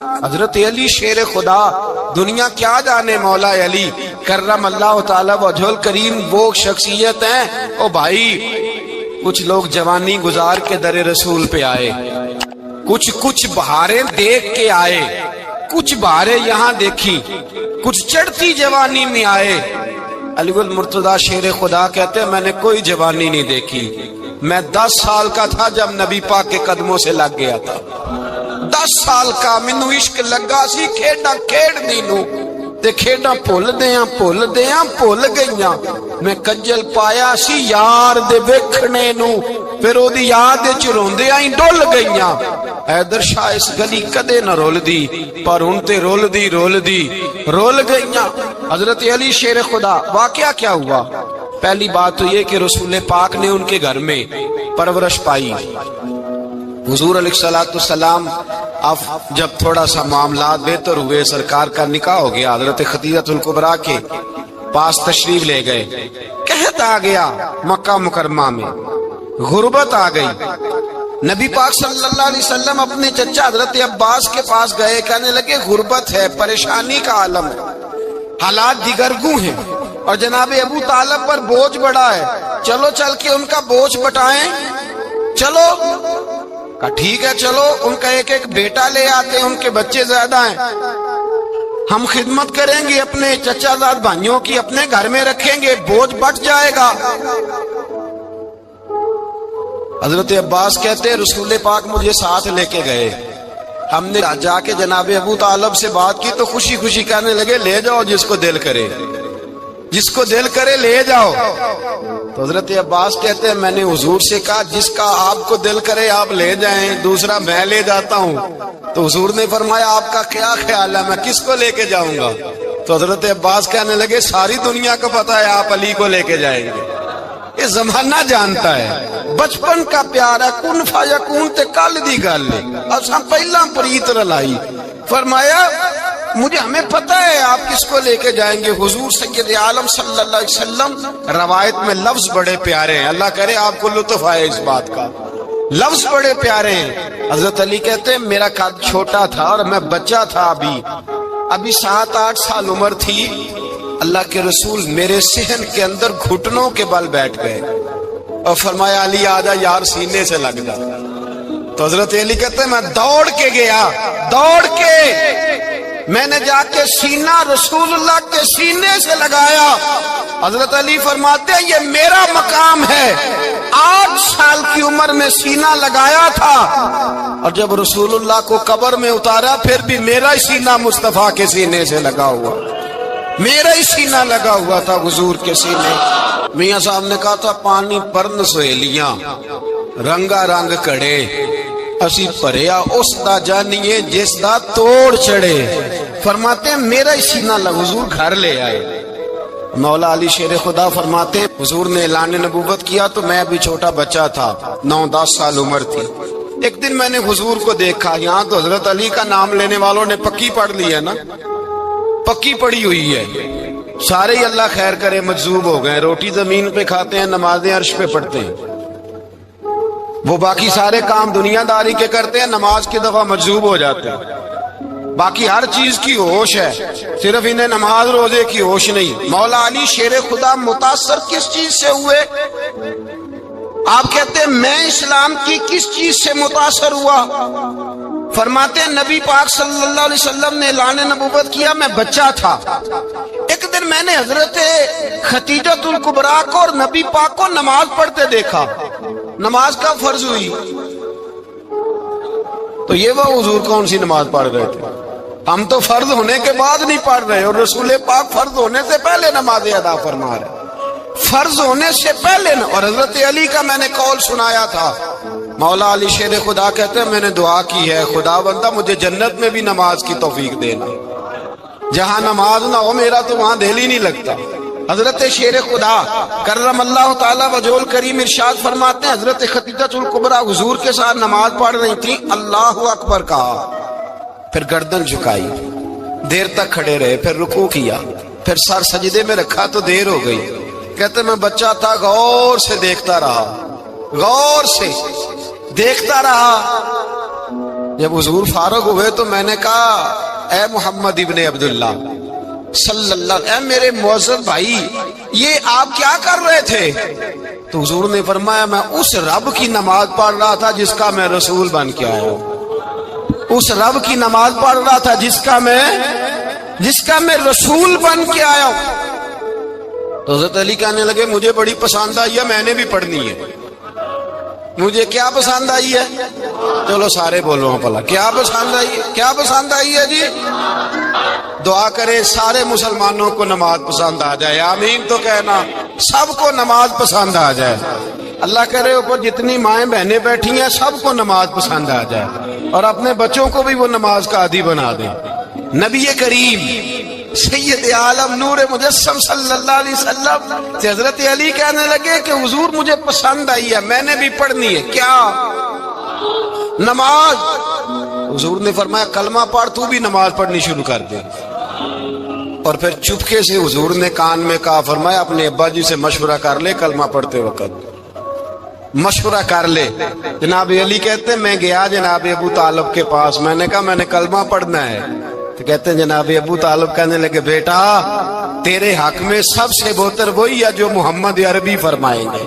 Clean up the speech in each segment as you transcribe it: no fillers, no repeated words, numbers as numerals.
حضرت علی شیر خدا، دنیا کیا جانے مولا علی کرم اللہ تعالی وجہ الکریم وہ شخصیت ہیں۔ او بھائی، کچھ لوگ جوانی گزار کے در رسول پہ آئے، کچھ بہاریں دیکھ کے آئے، کچھ بہاریں یہاں دیکھی، کچھ چڑھتی جوانی میں آئے۔ علی گل مرتضی شیر خدا کہتے ہیں میں نے کوئی جوانی نہیں دیکھی، میں 10 سال کا تھا جب نبی پاک کے قدموں سے لگ گیا تھا۔ 10 سال کا مینوں عشق لگا سی، کھیڈاں کھیڈنی نوں تے کھیڈاں بھول گئیاں۔ میں کجل پایا سی یار دے ویکھنے نوں، پھر او دی یاد وچ روندیاں ہی ڈول گئیاں۔ حیدر شاہ اس گلی کدے نہ رول دی، پر ہن تے رول گئیاں۔ حضرت علی شیر خدا، واقعہ کیا ہوا؟ پہلی بات تو یہ کہ رسول پاک نے ان کے گھر میں پرورش پائی۔ حضور علیہ السلام اب جب تھوڑا سا معاملات بہتر ہوئے، سرکار کا نکاح ہو گیا، حضرت خدیجہ الکبریٰ کے پاس تشریف لے گئے۔ قحط آ گیا مکہ مکرمہ میں، غربت آ گئی۔ نبی پاک صلی اللہ علیہ وسلم اپنے چچا حضرت عباس کے پاس گئے، کہنے لگے غربت ہے، پریشانی کا عالم ہے، حالات دیگرگوں ہیں، اور جناب ابو طالب پر بوجھ بڑا ہے، چلو چل کے ان کا بوجھ بٹائیں۔ چلو کہا ٹھیک ہے، چلو ان کا ایک بیٹا لے آتے ہیں، ان کے بچے زیادہ ہیں، ہم خدمت کریں گے اپنے چچا زاد بھائیوں کی، اپنے گھر میں رکھیں گے، بوجھ بٹ جائے گا۔ حضرت عباس کہتے ہیں رسول پاک مجھے ساتھ لے کے گئے، ہم نے جا کے جناب ابو طالب سے بات کی تو خوشی خوشی کہنے لگے لے جاؤ جس کو دل کرے لے جاؤ۔ تو حضرت عباس کہتے ہیں میں نے حضور سے کہا جس کا آپ کو دل کرے آپ لے جائیں، دوسرا میں لے جاتا ہوں۔ تو حضور نے فرمایا آپ کا کیا خیال ہے، میں کس کو لے کے جاؤں گا؟ تو حضرت عباس کہنے لگے ساری دنیا کو پتا ہے آپ علی کو لے کے جائیں گے، یہ زمانہ جانتا ہے، بچپن کا پیار ہے، کن فیکون تے کل دی گل ہے، اساں پہلا پریت رلائی۔ فرمایا مجھے ہمیں پتہ ہے آپ کس کو لے کے جائیں گے، حضور سید عالم صلی اللہ علیہ وسلم۔ روایت میں لفظ بڑے پیارے ہیں، اللہ کرے آپ کو لطف آئے اس بات کا، لفظ بڑے پیارے ہیں۔ حضرت علی کہتے ہیں میرا قد چھوٹا تھا اور میں بچہ تھا، ابھی 7-8 سال عمر تھی، اللہ کے رسول میرے صحن کے اندر گھٹنوں کے بل بیٹھ گئے اور فرمایا علی آجا یار سینے سے لگ جا۔ تو حضرت علی کہتے ہیں میں دوڑ کے گیا، میں نے جا کے سینہ رسول اللہ کے سینے سے لگایا۔ حضرت علی فرماتے ہیں یہ میرا مقام ہے، 8 سال کی عمر میں سینہ لگایا تھا، اور جب رسول اللہ کو قبر میں اتارا پھر بھی میرا ہی سینہ مصطفیٰ کے سینے سے لگا ہوا، میرا ہی سینہ لگا ہوا تھا حضور کے سینے۔ میاں صاحب نے کہا تھا پانی پرن سہیلیاں رنگا رنگ کڑے، اسی پریا اس دا جانیے جس دا توڑ چڑھے۔ فرماتے ہیں میرا ہی سینہ لگا، حضور گھر لے آئے۔ مولا علی شیر خدا فرماتے ہیں حضور نے اعلان نبوت کیا تو میں ابھی چھوٹا بچہ تھا، 9-10 سال عمر تھی۔ ایک دن میں نے حضور کو دیکھا، یہاں تو حضرت علی کا نام لینے والوں نے پکی پڑھ لی ہے نا، پکی پڑی ہوئی ہے، سارے ہی اللہ خیر کرے مجذوب ہو گئے، روٹی زمین پہ کھاتے ہیں، نمازیں عرش پہ پڑھتے ہیں، وہ باقی سارے کام دنیا داری کے کرتے ہیں، نماز کی دفعہ مجذوب ہو جاتے ہیں، باقی ہر چیز کی ہوش ہے، صرف انہیں نماز روزے کی ہوش نہیں۔ مولا علی شیر خدا متاثر کس چیز سے ہوئے؟ آپ کہتے ہیں میں اسلام کی کس چیز سے متاثر ہوا؟ فرماتے ہیں نبی پاک صلی اللہ علیہ وسلم نے اعلان نبوت کیا، میں بچہ تھا، ایک دن میں نے حضرت خدیجہ الکبریٰ کو اور نبی پاک کو نماز پڑھتے دیکھا، نماز کا فرض ہوئی تو یہ وہ حضور کون سی نماز پڑھ رہے تھے، ہم تو فرض ہونے کے بعد نہیں پڑھ رہے، اور رسول پاک فرض ہونے سے پہلے نماز ادا فرما رہے، فرض ہونے سے پہلے۔ اور حضرت علی کا میں نے قول سنایا تھا، مولا علی شیر خدا کہتے ہیں میں نے دعا کی ہے خدا بندہ مجھے جنت میں بھی نماز کی توفیق دینا، جہاں نماز نہ ہو میرا تو وہاں دل ہی نہیں لگتا۔ حضرت شیر خدا کرم اللہ تعالی وجہ الکریم ارشاد فرماتے ہیں حضرت خدیجہ الکبریٰ حضور کے ساتھ نماز پڑھ رہی تھی، اللہ اکبر کہا، پھر گردن جھکائی، دیر تک کھڑے رہے، پھر رکوع کیا، پھر سر سجدے میں رکھا تو دیر ہو گئی۔ کہتے میں بچہ تھا، غور سے دیکھتا رہا، جب حضور فارغ ہوئے تو میں نے کہا اے محمد ابن عبداللہ صلی اللہ، اے میرے معزز بھائی یہ آپ کیا کر رہے تھے؟ تو حضور نے فرمایا میں اس رب کی نماز پڑھ رہا تھا جس کا میں رسول بن کے آیا ہوں، اس رب کی نماز پڑھ رہا تھا جس کا میں رسول بن کے آیا ہوں۔ تو حضرت علی کہنے لگے مجھے بڑی پسند آئی ہے، میں نے بھی پڑھنی ہے۔ مجھے کیا پسند آئی ہے؟ چلو سارے بولو پلا کیا پسند آئی ہے؟ کیا پسند آئی ہے جی؟ دعا کرے سارے مسلمانوں کو نماز پسند آ جائے، آمین تو کہنا، سب کو نماز پسند آ جائے۔ اللہ کرے اوپر جتنی مائیں بہنیں بیٹھی ہیں سب کو نماز پسند آ جائے، اور اپنے بچوں کو بھی وہ نماز کا عادی بنا دیں۔ نبی کریم سید عالم نور مجسم صلی اللہ علیہ وسلم سے حضرت علی کہنے لگے کہ حضور مجھے پسند آئی ہے، میں نے بھی پڑھنی ہے۔ کیا؟ نماز۔ حضور نے فرمایا کلمہ پڑھ، تو بھی نماز پڑھنی شروع کر دے۔ اور پھر چپکے سے حضور نے کان میں کہا، فرمایا اپنے ابا جی سے مشورہ کر لے کلمہ پڑھتے وقت، مشورہ کر لے۔ جناب علی کہتے ہیں میں گیا جناب ابو طالب کے پاس، میں نے کہا میں نے کلمہ پڑھنا ہے۔ تو کہتے ہیں جناب ابو طالب کہنے لگے بیٹا تیرے حق میں سب سے بہتر وہی ہے جو محمد عربی فرمائیں گے،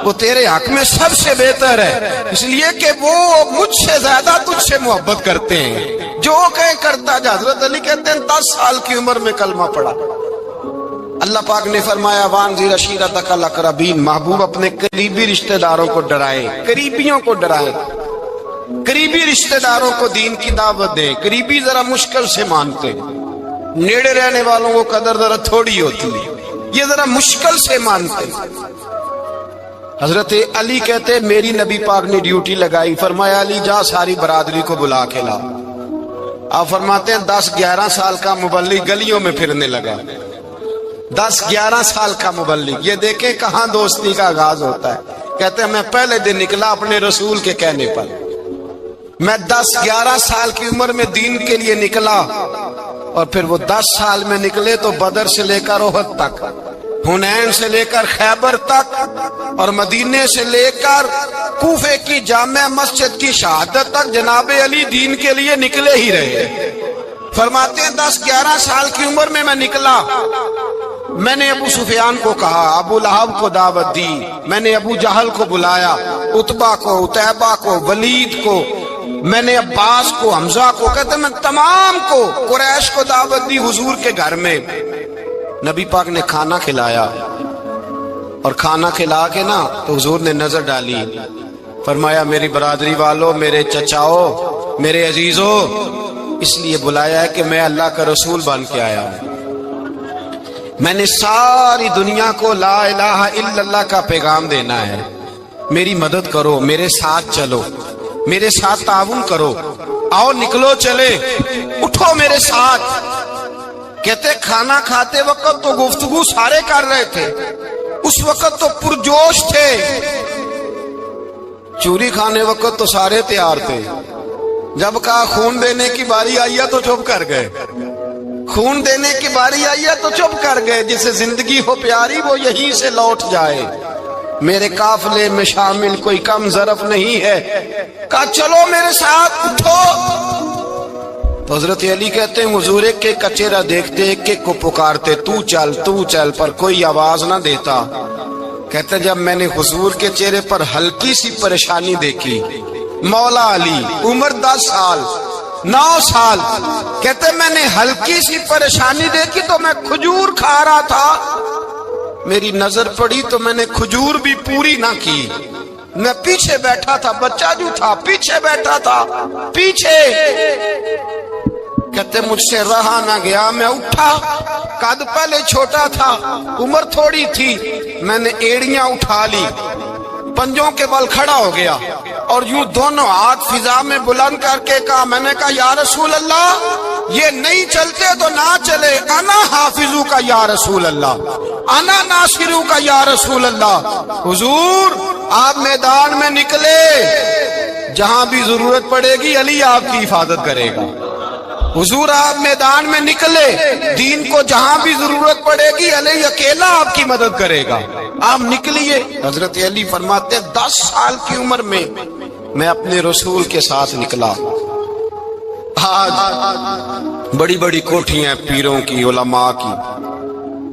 وہ تیرے حق میں سب سے بہتر ہے، اس لیے کہ وہ مجھ سے زیادہ تجھ سے محبت کرتے ہیں، جو کہیں کرتا جا۔ حضرت علی کہتے ہیں 10 سال کی عمر میں کلمہ پڑھا۔ اللہ پاک نے فرمایا وانذر عشیرتک الاقربین، محبوب اپنے قریبی رشتہ داروں کو ڈرائے، قریبیوں کو ڈرائے، قریبی رشتہ داروں کو دین کی دعوت دیں۔ قریبی ذرا مشکل سے مانتے، نیڑے رہنے والوں کو قدر ذرا تھوڑی ہوتی، یہ ذرا مشکل سے مانتے۔ حضرت علی کہتے میری نبی پاک نے ڈیوٹی لگائی، فرمایا علی جا ساری برادری کو بلا کے لا۔ آپ فرماتے ہیں 10-11 سال کا مبلغ گلیوں میں پھرنے لگا، 10-11 سال کا مبلغ۔ یہ دیکھیں کہاں دوستی کا آغاز ہوتا ہے۔ کہتے ہیں میں پہلے دن نکلا اپنے رسول کے کہنے پر، میں 10-11 سال کی عمر میں دین کے لیے نکلا، اور پھر وہ 10 سال میں نکلے تو بدر سے لے کر احد تک، حنین سے لے کر خیبر تک، اور مدینے سے لے کر کوفے کی جامع مسجد کی شہادت تک جناب علی دین کے لیے نکلے ہی رہے۔ فرماتے ہیں 10-11 سال کی عمر میں نکلا، میں نے ابو سفیان کو کہا، ابو لہب کو دعوت دی، میں نے ابو جہل کو بلایا، عتبہ کو، عتیبہ کو، ولید کو، میں نے عباس کو، حمزہ کو، کہتے میں تمام کو، قریش کو دعوت دی حضور کے گھر میں۔ نبی پاک نے کھانا کھلایا، اور کھانا کھلا کے نا تو حضور نے نظر ڈالی، فرمایا میری برادری والوں، میرے چچاؤ، میرے عزیزوں، اس لیے بلایا ہے کہ میں اللہ کا رسول بن کے آیا ہوں، میں نے ساری دنیا کو لا الہ الا اللہ کا پیغام دینا ہے، میری مدد کرو، میرے ساتھ چلو، میرے ساتھ تعاون کرو، آؤ نکلو چلے، اٹھو میرے ساتھ۔ کہتے کھانا کھاتے وقت تو گفتگو سارے کر رہے تھے، اس وقت تو پرجوش تھے، چوری کھانے وقت تو سارے تیار تھے، جب کہا خون دینے کی باری آئی ہے تو چپ کر گئے، خون دینے کی باری آئی ہے تو چپ کر گئے، جسے زندگی ہو پیاری وہ یہیں سے لوٹ جائے، میرے قافلے میں شامل کوئی کم ظرف نہیں ہے، کہا چلو میرے ساتھ اٹھو۔ تو حضرت علی کہتے ہیں حضور ایک ایک کا چہرہ دیکھتے، ایک ایک کو پکارتے، تو چل، پر کوئی آواز نہ دیتا۔ کہتے جب میں نے حضور کے چہرے پر ہلکی سی پریشانی دیکھی، مولا علی عمر 10 سال 9 سال، کہتے میں نے ہلکی سی پریشانی دیکھی تو میں کھجور کھا رہا تھا، میری نظر پڑی تو میں نے کھجور بھی پوری نہ کی، میں پیچھے بیٹھا تھا، بچہ جو تھا پیچھے بیٹھا تھا، پیچھے۔ کہتے مجھ سے رہا نہ گیا، میں اٹھا، قد پہلے چھوٹا تھا، عمر تھوڑی تھی، میں نے ایڑیاں اٹھا لی، پنجوں کے بل کھڑا ہو گیا، اور یوں دونوں ہاتھ فضا میں بلند کر کے کہا، میں نے کہا یا رسول اللہ یہ نہیں چلتے تو نہ چلے، انا حافظو کا یا رسول اللہ، انا ناصرو کا یا رسول اللہ۔ حضور آپ میدان میں نکلے، جہاں بھی ضرورت پڑے گی علی آپ کی حفاظت کرے گا، حضور آپ میدان میں نکلے، دین کو جہاں بھی ضرورت پڑے گی علی اکیلا آپ کی مدد کرے گا، آپ نکلیے۔ حضرت علی فرماتے 10 سال کی عمر میں میں اپنے رسول کے ساتھ نکلا. آج بڑی بڑی کوٹھیاں پیروں کی، علماء کی،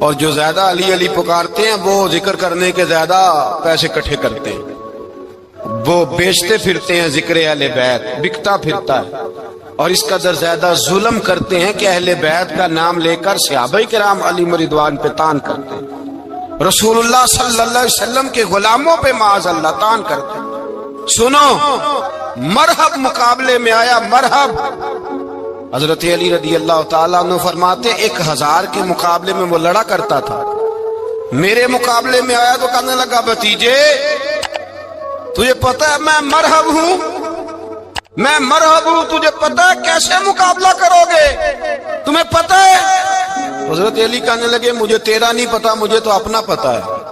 اور جو زیادہ علی علی پکارتے ہیں وہ ذکر کرنے کے زیادہ پیسے اکٹھے کرتے ہیں. وہ بیچتے پھرتے ہیں ذکر اہل بیت، بکتا پھرتا ہے، اور اس قدر زیادہ ظلم کرتے ہیں کہ اہل بیت کا نام لے کر صحابہ کرام علی رضوان پہ تان کرتے ہیں، رسول اللہ صلی اللہ علیہ وسلم کے غلاموں پہ معاذ اللہ تان کرتے ہیں. سنو، مرحب مقابلے میں آیا، مرحب. حضرت علی رضی اللہ تعالیٰ عنہ فرماتے 1000 کے مقابلے میں وہ لڑا کرتا تھا، میرے مقابلے میں آیا تو کہنے لگا بھتیجے تجھے پتہ ہے میں مرحب ہوں، میں مرحب ہوں، تجھے پتہ ہے کیسے مقابلہ کرو گے، تمہیں پتہ ہے؟ حضرت علی کہنے لگے مجھے تیرا نہیں پتا، مجھے تو اپنا پتا ہے.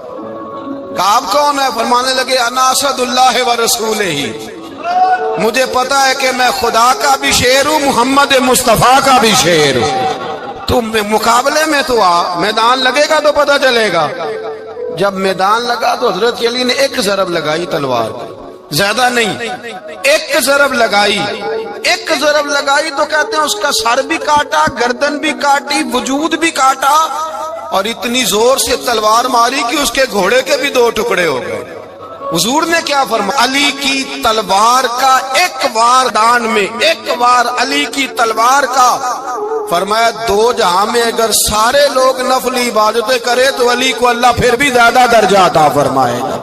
کعب کون ہے؟ فرمانے لگے انا اسد اللہ و رسولہ ہی، مجھے پتا ہے کہ میں خدا کا بھی شیر ہوں، محمد مصطفیٰ کا بھی شیر ہوں. تم مقابلے میں تو آ، میدان لگے گا تو پتہ چلے گا. جب میدان لگا تو حضرت علی نے ایک ضرب لگائی تلوار کی، زیادہ نہیں، ایک ضرب لگائی. ایک ضرب لگائی تو کہتے ہیں اس کا سر بھی کاٹا، گردن بھی کاٹی، وجود بھی کاٹا، اور اتنی زور سے تلوار ماری کہ اس کے گھوڑے کے بھی 2 ٹکڑے ہو گئے. حضور نے کیا فرمایا؟ علی کی تلوار کا ایک وار دان میں، ایک وار علی کی تلوار کا، فرمایا 2 جہاں میں اگر سارے لوگ نفل عبادتیں کرے تو علی کو اللہ پھر بھی زیادہ درجہ عطا فرمائے گا.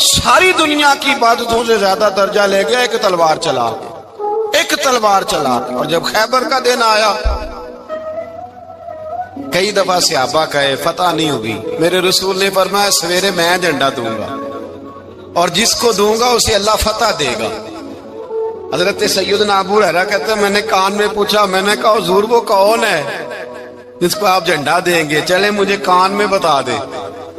ساری دنیا کی عبادتوں سے زیادہ درجہ لے گیا ایک تلوار چلا کے، ایک تلوار چلا کے. اور جب خیبر کا دن آیا، کئی دفعہ صحابہ کہے فتح نہیں ہوگی، میرے رسول نے فرمایا سویرے میں جھنڈا دوں گا اور جس کو دوں گا اسے اللہ فتح دے گا. حضرت سیدنا ابو ہریرہ کہتے ہیں میں نے کان میں پوچھا، میں نے کہا حضور وہ کون ہے جس کو آپ جھنڈا دیں گے؟ چلے مجھے کان میں بتا دے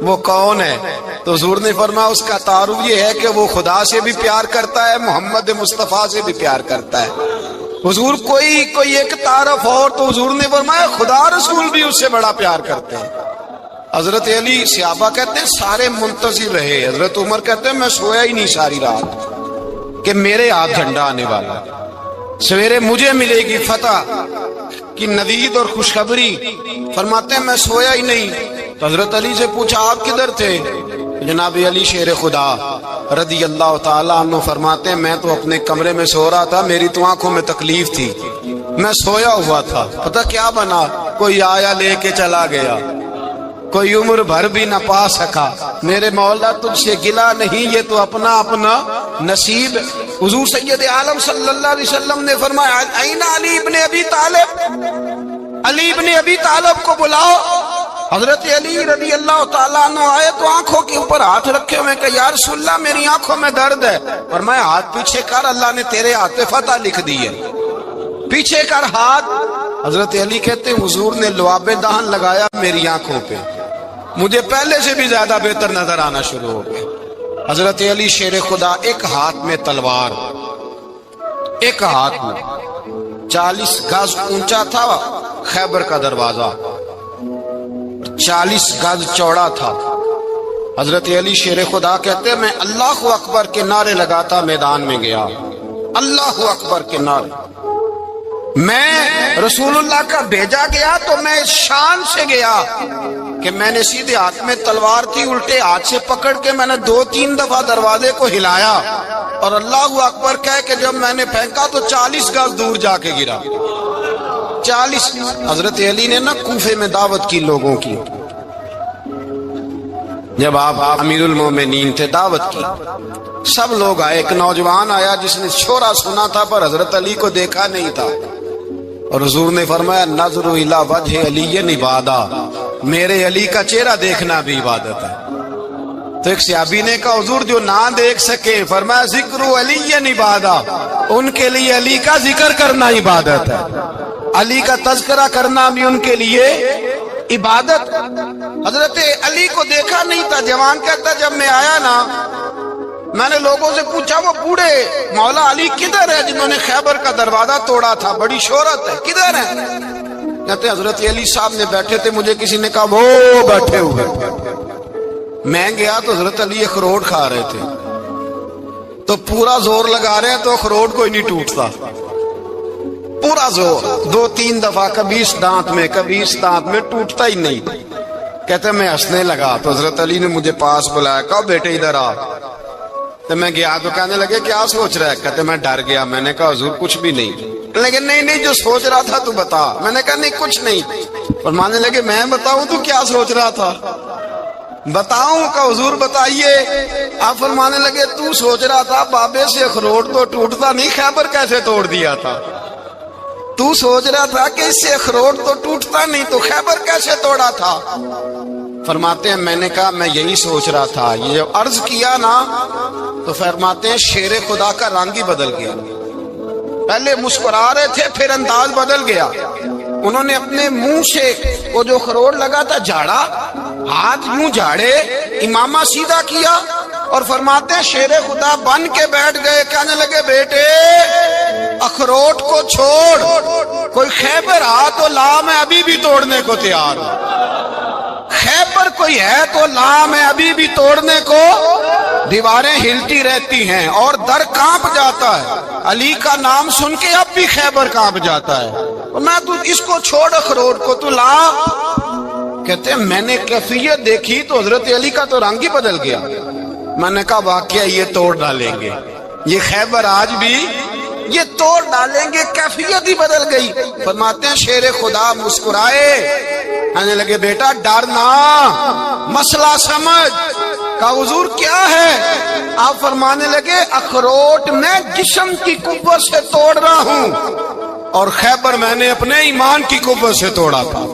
وہ کون ہے. تو حضور نے فرمایا اس کا تعارف یہ ہے کہ وہ خدا سے بھی پیار کرتا ہے، محمد مصطفیٰ سے بھی پیار کرتا ہے. حضور کوئی ایک تعارف اور، تو حضور نے فرمایا خدا رسول بھی اس سے بڑا پیار کرتے ہیں. حضرت علی، صحابہ کہتے ہیں سارے منتظر رہے. حضرت عمر کہتے ہیں میں سویا ہی نہیں ساری رات کہ میرے ہاتھ جھنڈا آنے والا، سویرے مجھے ملے گی فتح کی نوید اور خوشخبری. فرماتے ہیں میں سویا ہی نہیں. تو حضرت علی سے پوچھا آپ کدھر تھے؟ جناب علی شیر خدا رضی اللہ تعالیٰ عنہ فرماتے ہیں میں تو اپنے کمرے میں سو رہا تھا، میری تو آنکھوں میں تکلیف تھی، میں سویا ہوا تھا. پتہ کیا بنا؟ کوئی آیا لے کے چلا گیا، کوئی عمر بھر بھی نہ پا سکا. میرے مولا تجھ سے گلا نہیں، یہ تو اپنا اپنا نصیب. حضور سید عالم صلی اللہ علیہ وسلم نے فرمایا این علی ابن ابی طالب، علی ابن ابی طالب کو بلاؤ. حضرت علی رضی اللہ تعالیٰ عنہ آئے تو آنکھوں کے اوپر ہاتھ رکھے ہوئے کہ یا رسول اللہ میری آنکھوں میں درد ہے. فرمایا ہاتھ پیچھے کر، اللہ نے تیرے ہاتھ پہ فتح لکھ دی ہے، پیچھے کر ہاتھ. حضرت علی کہتے ہیں حضور نے لعاب دہن لگایا میری آنکھوں پہ، مجھے پہلے سے بھی زیادہ بہتر نظر آنا شروع ہو گیا. حضرت علی شیر خدا ایک ہاتھ میں تلوار، ایک ہاتھ میں 40 گز اونچا تھا خیبر کا دروازہ، 40 گز چوڑا تھا. حضرت علی شیر خدا کہتے ہیں میں اللہ اکبر کے نعرے لگاتا میدان میں گیا، اللہ اکبر کے نعرے. میں رسول اللہ کا بھیجا گیا تو میں اس شان سے گیا کہ میں نے سیدھے ہاتھ میں تلوار تھی، الٹے ہاتھ سے پکڑ کے میں نے 2-3 دفعہ دروازے کو ہلایا اور اللہ اکبر کہہ کے جب میں نے پھینکا تو 40 گز دور جا کے گرا. 40. حضرت علی نے نا کوفے میں دعوت کی لوگوں کی، جب آپ امیر المومنین تھے دعوت کی، سب لوگ آئے. ایک نوجوان آیا جس نے شورا سنا تھا پر حضرت علی کو دیکھا نہیں تھا، اور حضور نے فرمایا نظر الی وجہ علی عبادہ، میرے علی کا چہرہ دیکھنا بھی عبادت ہے. تو ایک صحابی نے کہا حضور جو نہ دیکھ سکے، فرمایا ذکر علی عبادہ، ان کے لیے علی کا ذکر کرنا عبادت ہے، علی کا تذکرہ کرنا بھی ان کے لیے عبادت. حضرت علی کو دیکھا نہیں تھا. جوان کہتا جب میں آیا نا میں نے لوگوں سے پوچھا وہ بوڑھے مولا علی کدھر ہے جنہوں نے خیبر کا دروازہ توڑا تھا، بڑی شہرت ہے، کدھر ہے؟ کہتے حضرت علی صاحب نے بیٹھے تھے، مجھے کسی نے کہا وہ بیٹھے ہوئے. میں گیا تو حضرت علی اخروٹ کھا رہے تھے. تو پورا زور لگا رہے ہیں تو اخروٹ کوئی نہیں ٹوٹتا، پورا زور 2-3 دفعہ، کبھی اس دانت میں کبھی اس دانت میں، ٹوٹتا ہی نہیں۔ کہتے میں ہنسنے لگا تو حضرت علی نے مجھے پاس بلایا، کہا بیٹے ادھر آ۔ تو میں گیا تو کہنے لگے کیا سوچ رہا ہے؟ کہتے میں ڈر گیا۔ میں نے کہا حضور کچھ بھی نہیں۔ لیکن نہیں جو سوچ رہا تھا تو بتا۔ میں نے کہا نہیں کچھ نہیں۔ فرمانے لگے میں بتاؤں تو کیا سوچ رہا تھا؟ بتاؤں؟ کہ حضور بتائیے۔ آپ فرمانے لگے تو سوچ رہا تھا بابے سے اخروٹ تو ٹوٹتا نہیں، خیبر کیسے توڑ دیا تھا؟ تو سوچ رہا تھا کہ اس سے اخروٹ تو ٹوٹتا نہیں تو خیبر کیسے توڑا تھا؟ فرماتے ہیں میں نے کہا میں یہی سوچ رہا تھا۔ یہ جب عرض کیا نا تو فرماتے ہیں شیر خدا کا رنگ ہی بدل گیا، پہلے مسکرا رہے تھے پھر انداز بدل گیا۔ انہوں نے اپنے منہ سے وہ جو اخروٹ لگا تھا جھاڑا، ہاتھ یوں جھاڑے، امامہ سیدھا کیا اور فرماتے ہیں شیر خدا بن کے بیٹھ گئے۔ کہنے لگے بیٹے اخروٹ کو چھوڑ، کوئی خیبر آ تو لا، میں ابھی بھی توڑنے کو تیار ہوں۔ خیبر کوئی ہے تو لا، میں ابھی بھی توڑنے کو۔ دیواریں ہلتی رہتی ہیں اور در کانپ جاتا ہے، علی کا نام سن کے اب بھی خیبر کانپ جاتا ہے۔ میں تو اس کو چھوڑ اخروٹ کو تو لا۔ کہتے ہیں میں نے کیفیت دیکھی تو حضرت علی کا تو رنگ ہی بدل گیا۔ میں نے کہا واقعہ یہ توڑ ڈالیں گے، یہ خیبر آج بھی یہ توڑ ڈالیں گے، کیفیت ہی بدل گئی۔ فرماتے ہیں شیر خدا مسکرائے، کہنے لگے بیٹا ڈرنا، مسئلہ سمجھ۔ کہا حضور کیا ہے؟ آپ فرمانے لگے اخروٹ میں جسم کی قوت سے توڑ رہا ہوں اور خیبر میں نے اپنے ایمان کی قوت سے توڑا تھا۔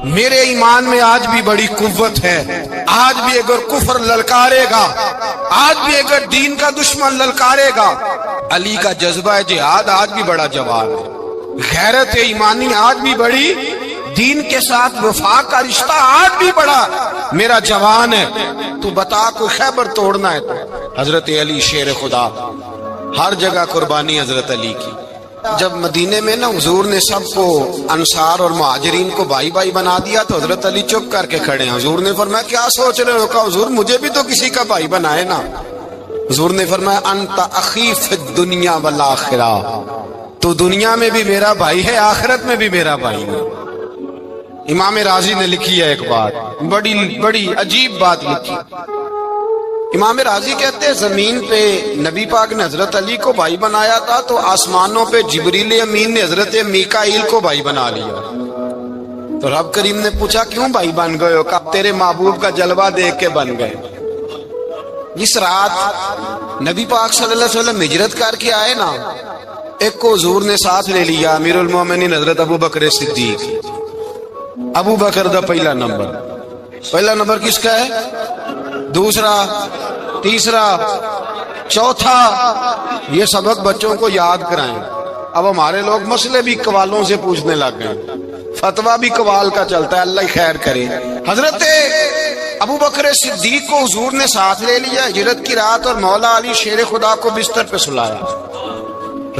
میرے ایمان میں آج بھی بڑی قوت ہے، آج بھی اگر کفر للکارے گا، آج بھی اگر دین کا دشمن للکارے گا، علی کا جذبہ جہاد آج بھی بڑا جوان ہے، غیرت ایمانی آج بھی بڑی، دین کے ساتھ وفا کا رشتہ آج بھی بڑا میرا جوان ہے۔ تو بتا کوئی خیبر توڑنا ہے تو حضرت علی شیر خدا، ہر جگہ قربانی حضرت علی کی۔ جب مدینے میں نا حضور نے سب کو انصار اور مہاجرین کو بھائی بھائی بنا دیا تو حضرت علی چپ کر کے کھڑے ہیں۔ حضور نے فرمایا کیا سوچ رہے ہو؟ کہا حضور مجھے بھی تو کسی کا بھائی بنائے نا۔ حضور نے فرمایا انت اخی فی الدنیا والآخرہ، تو دنیا میں بھی میرا بھائی ہے، آخرت میں بھی میرا بھائی ہے۔ امام راضی نے لکھی ہے ایک بات، بڑی عجیب بات لکھی۔ امام راضی کہتے ہیں زمین پہ نبی پاک نے حضرت علی کو بھائی بنایا تھا تو آسمانوں پہ جبریل امین نے حضرت میکائیل کو بھائی بنا لیا۔ تو رب کریم نے پوچھا کیوں بھائی بن گئے ہو؟ کہا تیرے محبوب کا جلوہ دیکھ کے بن گئے۔ جس رات نبی پاک صلی اللہ علیہ وسلم ہجرت کر کے آئے نا، ایک کو حضور نے ساتھ لے لیا، امیر المومنین حضرت ابو بکر صدیق۔ ابو بکر دا پہلا نمبر کس کا ہے؟ دوسرا، تیسرا، چوتھا، یہ سبق بچوں کو یاد کرائیں۔ اب ہمارے لوگ مسئلے بھی قوالوں سے پوچھنے لگ گئے، فتویٰ بھی قوال کا چلتا ہے، اللہ خیر کرے۔ حضرت ابو بکر صدیق کو حضور نے ساتھ لے لیا ہجرت کی رات، اور مولا علی شیر خدا کو بستر پہ سلایا۔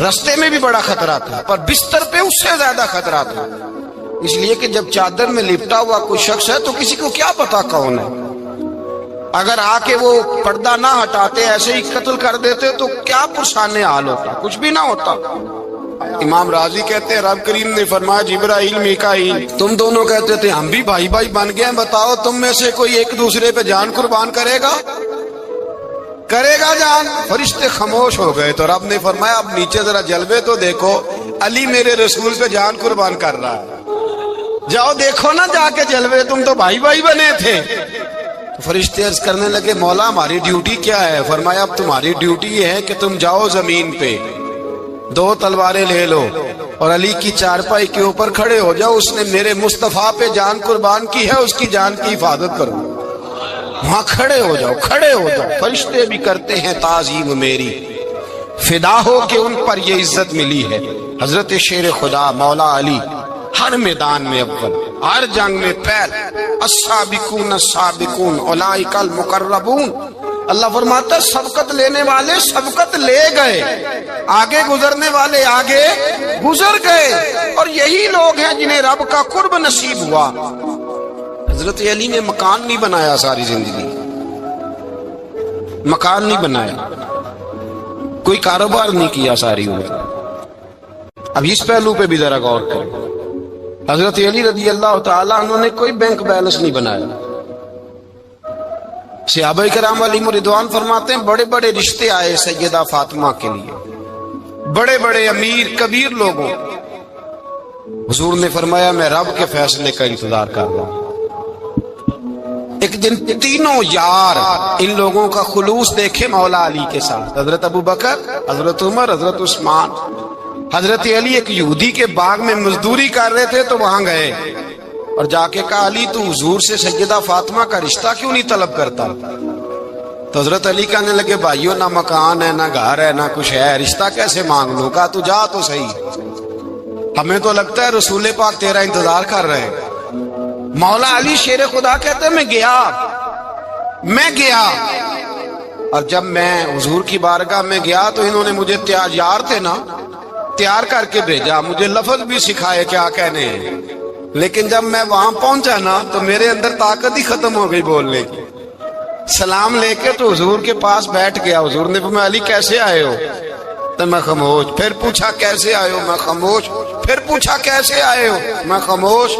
رستے میں بھی بڑا خطرہ تھا پر بستر پہ اس سے زیادہ خطرہ تھا، اس لیے کہ جب چادر میں لپٹا ہوا کوئی شخص ہے تو کسی کو کیا پتا کون ہے، اگر آ کے وہ پردہ نہ ہٹاتے ایسے ہی قتل کر دیتے تو کیا پرسان حال ہوتا، کچھ بھی نہ ہوتا۔ امام راضی کہتے ہیں رب کریم نے فرمایا جبرائیل میکائیل تم دونوں کہتے تھے ہم بھی بھائی بھائی بن گئے ہیں، بتاؤ تم میں سے کوئی ایک دوسرے پہ جان قربان کرے گا جان؟ فرشتے خاموش ہو گئے تو رب نے فرمایا اب نیچے ذرا جلوے تو دیکھو، علی میرے رسول پہ جان قربان کر رہا ہے، جاؤ دیکھو نا جا کے جلوے، تم تو بھائی بھائی بنے تھے۔ فرشتے عرض کرنے لگے مولا ہماری ڈیوٹی کیا ہے؟ فرمایا اب تمہاری ڈیوٹی یہ ہے کہ تم جاؤ زمین پہ 2 تلواریں لے لو اور علی کی چارپائی کے اوپر کھڑے ہو جاؤ، اس نے میرے مصطفیٰ پہ جان قربان کی ہے، اس کی جان کی حفاظت کرو۔ وہاں کھڑے ہو جاؤ۔ فرشتے بھی کرتے ہیں تعظیم میری، فدا ہو کہ ان پر یہ عزت ملی ہے۔ حضرت شیر خدا مولا علی ہر میدان میں اول، ہر جنگ میں پہل، السابقون السابقون اولئک المقربون۔ اللہ فرماتا سبقت لینے والے سبقت لے گئے، آگے گزرنے والے آگے گزر گئے، اور یہی لوگ ہیں جنہیں رب کا قرب نصیب ہوا۔ حضرت علی نے مکان نہیں بنایا، ساری زندگی مکان نہیں بنایا، کوئی کاروبار نہیں کیا ساری عمر. اب اس پہلو پہ بھی ذرا غور کریں. حضرت علی رضی اللہ تعالیٰ عنہ نے کوئی بینک بیلنس نہیں بنایا. صحابہ کرام علیہم رضوان فرماتے ہیں بڑے بڑے رشتے آئے سیدہ فاطمہ کے لیے، بڑے بڑے امیر کبیر لوگوں. حضور نے فرمایا میں رب کے فیصلے کا انتظار کر رہا ہوں. ایک دن تینوں یار ان لوگوں کا خلوص دیکھے مولا علی کے ساتھ، حضرت ابو بکر، حضرت عمر، حضرت عثمان. حضرت علی ایک یہودی کے باغ میں مزدوری کر رہے تھے تو وہاں گئے اور جا کے کہا علی تو حضور سے سیدہ فاطمہ کا رشتہ کیوں نہیں طلب کرتا؟ تو حضرت علی کہنے لگے بھائیو نہ مکان ہے، نہ گھر ہے، نہ کچھ ہے، رشتہ کیسے مانگ لوں؟ کہا تو جا تو صحیح، ہمیں تو لگتا ہے رسول پاک تیرا انتظار کر رہے ہیں. مولا علی شیر خدا کہتے ہیں میں گیا اور جب میں حضور کی بارگاہ میں گیا تو انہوں نے مجھے یار تھے نا تیار کر کے بھیجا، مجھے لفظ بھی سکھائے کیا کہنے ہیں، لیکن جب میں وہاں پہنچا نا تو میرے اندر طاقت ہی ختم ہو گئی بولنے کی. سلام لے کے تو حضور کے پاس بیٹھ گیا. حضور نے فرمایا علی کیسے آئے ہو؟ تو میں خاموش. پھر پوچھا کیسے آئے ہو؟ میں خاموش. پھر پوچھا کیسے آئے ہو؟ میں خاموش.